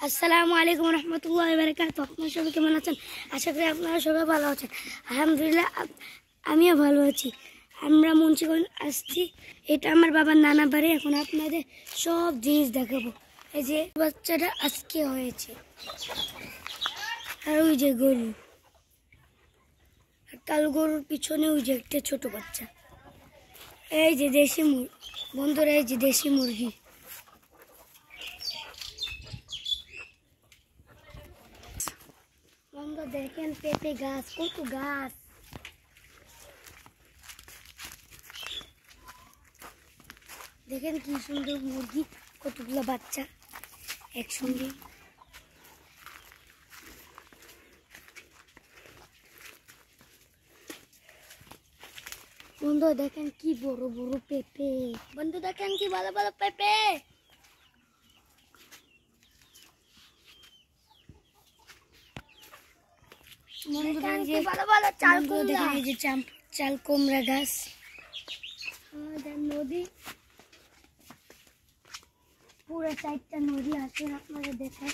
আসসালামু আলাইকুম রহমতুল্লাহি ওয়া বারাকাতুহু। আপনারা সবাই কেমন আছেন? আশা করি আপনারা সবাই ভালো আছেন। আলহামদুলিল্লাহ আমিও ভালো আছি। আমরা মুন্সিগঞ্জ আসছি, এটা আমার বাবার নানা বাড়ি। এখন আপনাদের সব জিনিস দেখাবো। এই যে বাচ্চাটা আজকে হয়েছে, আর ওই যে গরু, কালো গরুর পিছনে ওই যে একটা ছোট বাচ্চা। এই যে দেশি মুরগি বন্ধুরা, এই যে দেশি মুরগি। বন্ধু দেখেন পেঁপে গাছ, কত গাছ। দেখেন কি সুন্দর মুরগি, কতগুলো বাচ্চা একসঙ্গে। বন্ধু দেখেন কি বড় বড় পেঁপে। বন্ধু দেখেন কি ভালো ভালো পেঁপে। চাল কুমড়া গাছ, নদী, পুরো 4টা নদী আছে। আপনারা দেখেন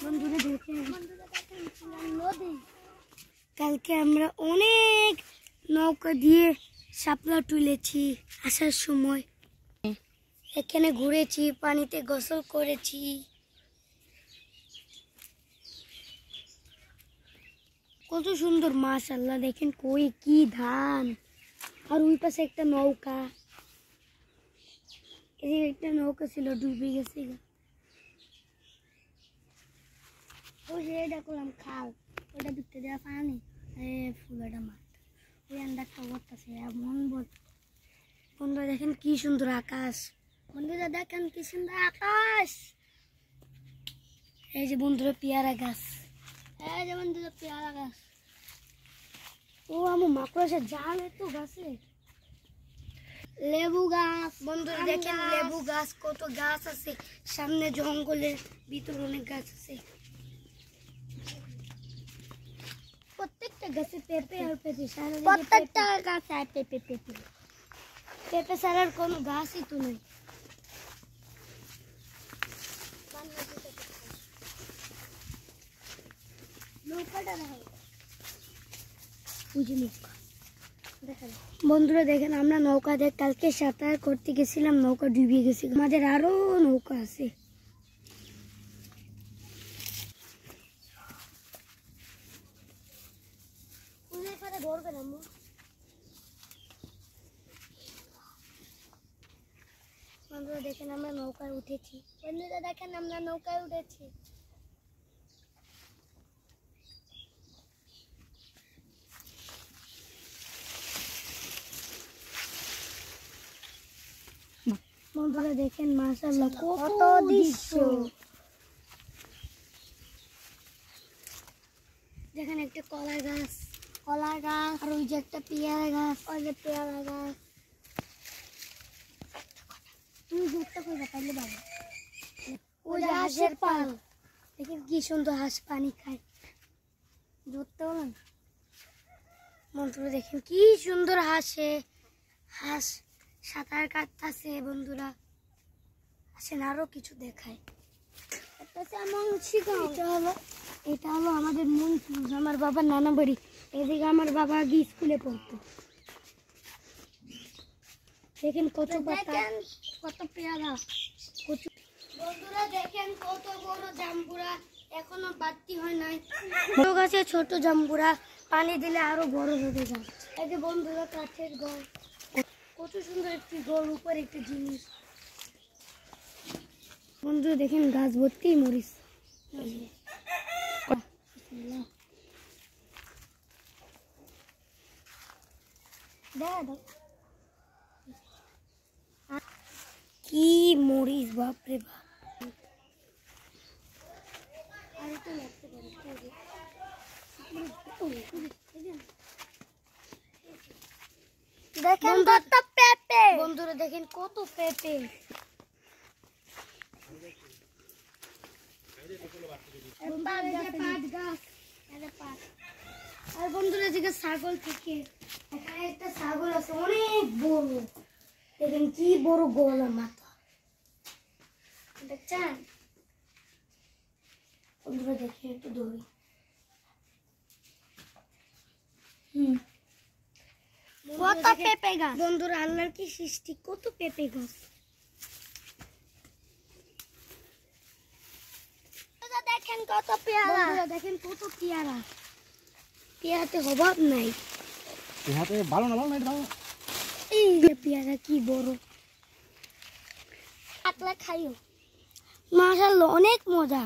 বন্ধুরা, দেখেন নদী। কালকে আমরা অনেক নৌকা দিয়ে শাপলা তুলেছি আসার সময়। এখানে ঘুরেছি, পানিতে গোসল করেছি। কত সুন্দর, মাশাআল্লাহ। দেখেন কই কি ধান, আর ওই পাশে একটা নৌকা। এই একটা নৌকা ছিল, ডুবে গেছে। ওই যে এটা করলাম খাল, ওটা ভিতরে দেওয়া পানি, ফুলটা মাঠ, ওই আন্দাজটা করতেছে এমন বন্ধুরা। দেখেন কি সুন্দর আকাশ। বন্ধুরা দেখেন কি সুন্দর আকাশ। এই যে বন্ধুরা পেয়ারা গাছ, এই যে বন্ধুরা পেয়ারা গাছ। ও আমার মাকড়সার জাল এত গাছে। লেবু গাছ, বন্ধুরা দেখেন লেবু গাছ, কত গাছ আছে। সামনে জঙ্গলের ভিতর অনেক গাছ আছে। প্রত্যেকটা গাছে পেঁপে আর পেঁপে, প্রত্যেকটা গাছে পেঁপে পেঁপে পেঁপে ছাড়ার কোনো গাছই তো নেই। বন্ধুরা দেখেন আমরা নৌকা দেখ কালকে সাঁতার করতে গেছিলাম, নৌকা ডুবে গেছে। আমাদের আরো নৌকা আছে। বন্ধুরা দেখেন আমরা নৌকায় উঠেছি। বন্ধুরা দেখেন আমরা নৌকায় উঠেছি। বন্ধুরা দেখেন মাশাআল্লাহ কত দৃশ্য। দেখেন একটা কলা গাছ, আর ওই যে একটা পেয়ারা গাছ, ওই যে পেয়ারা গাছ। তুমি ঘুরতে করবে তাইলে বাবা। ওই যে হাঁসের পাল, দেখেন কি সুন্দর, হাঁস পানি খায়। ধরতে হলো না। বন্ধুরা দেখেন কি সুন্দর হাঁস সাঁতার কাটতেছে। বন্ধুরা আসেন আরো কিছু দেখায়। এটা হলো আমাদের মুন্সিগঞ্জ, আমার বাবার নানা বাড়ি। এদিকে আমার বাবা আগে স্কুলে পড়তো। দেখেন কত পাতা, কত পেয়ারা, কচু। বন্ধুরা দেখেন কত বড় জাম্বুরা, এখনো বাড়তি হয় নাই। বড় গাছে ছোট জাম্বুরা, পানি দিলে আরো বড় হয়ে যায়। এই যে বন্ধুরা কাঠের ঘর, কত সুন্দর একটি ঘর, উপরে একটি জিনিস। বন্ধুরা দেখেন গাছ ভর্তি মরিচ। কি মরিচ, বাপরে বাপ। দেখেন কত পেঁপে। বন্ধুরা দেখেন কত পেঁপে। আর বন্ধুরা এদিকে ছাগল থেকে, এখানে একটা ছাগল আছে অনেক বড়। দেখেন কি বড় গোলা মাথা দেখছেন বন্ধুরা, দেখে একটু দৌড়ি। কত পেঁপে গাছ বন্ধুরা, আল্লাহর কি সৃষ্টি, কত পেঁপে গাছ। দেখেন কত পেয়ারা, দেখেন কত পেয়ারা, পেয়ারাতে অভাব নাই। পেয়ারাতে ভালো না, ভালো না, এটা ভালো। এই যে পেয়ারা কি বড়, পাতলা খাইও, মাশাআল্লাহ অনেক মজা।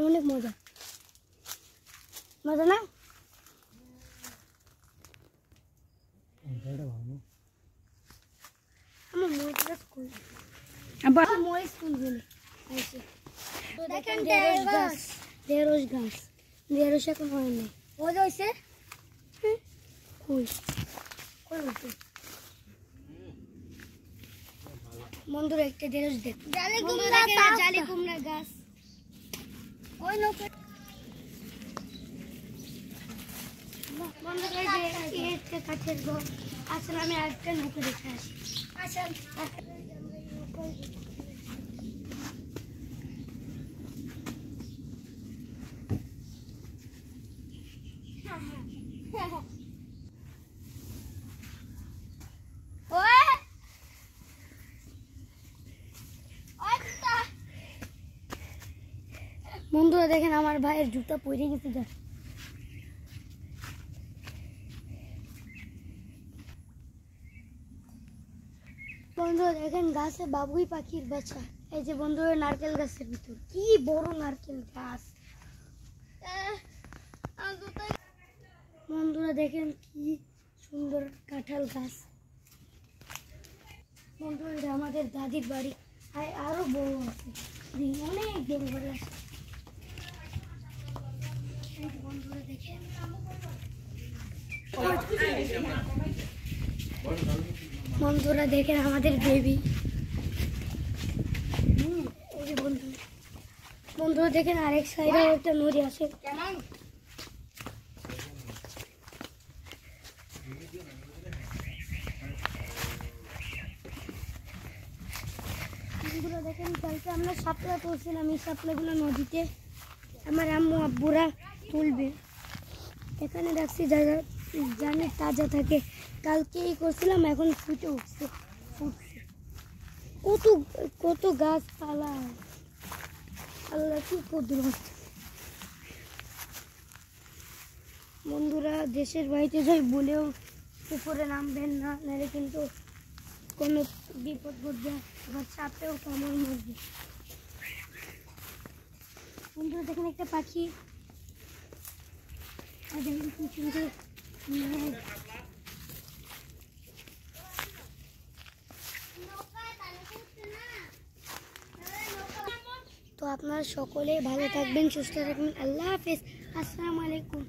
অনেক মজা, মজা না? আমার মরিচটা স্কুল, আবার মরিচ স্কুল বলে আছে। দেখেন ঢেঁড়স গাছ, ঢেঁড়স গাছ, ঢেঁড়স এখন হয় না, মজা হয়েছে। কই কই হয়েছে বন্ধুরা, একটা ঢেঁড়স দেখ, জালি কুমড়া গাছ, ওই নৌকা বন্ধুরা, যে কাঠের ঘর। আসলে আমি আরেকটা নৌকা দেখে আসি। আসেন বন্ধুরা দেখেন আমার ভাইয়ের জুতা পরে গেছে যা। বন্ধুরা দেখেন গাছে বাবুই পাখির বাচ্চা। এই যে বন্ধুরা নারকেল গাছের ভিতর কি বড় নারকেল গাছ। বন্ধুরা দেখেন কি সুন্দর কাঁঠাল গাছ। বন্ধুরা এটা আমাদের দাদির বাড়ি, আরো বড় আছে, অনেক বড় বড় আছে। বন্ধুরা দেখেন বন্ধুরা দেখেন আমাদের বেবি। বন্ধুরা দেখেন আরেক সাইডে একটা নদী আছে। বন্ধুরা দেখেন কালকে আমরা শাপলা তুলছিলাম, এই শাপলাগুলো নদীতে আমার আম্মু আব্বুরা তুলবে। এখানে রাখছি জায়গা জানি তাজা থাকে, কালকেই করছিলাম, এখন ফুটে উঠছে, কত কত গাছপালা, আল্লাহ কি কুদরত। বন্ধুরা দেশের বাড়িতে যাই বলেও পুকুরে নামবেন না, নাহলে কিন্তু কোনো বিপদ ঘটবে, আবার চাপেও কামড় মরবে। বন্ধুরা দেখেন একটা পাখি, আর দেখেন কি সুন্দর মেঘ। তো আপনারা সকলে ভালো থাকবেন, সুস্থ থাকবেন, আল্লাহ হাফেজ, আসসালামু আলাইকুম।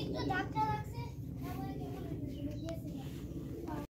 একটু ডাক্তার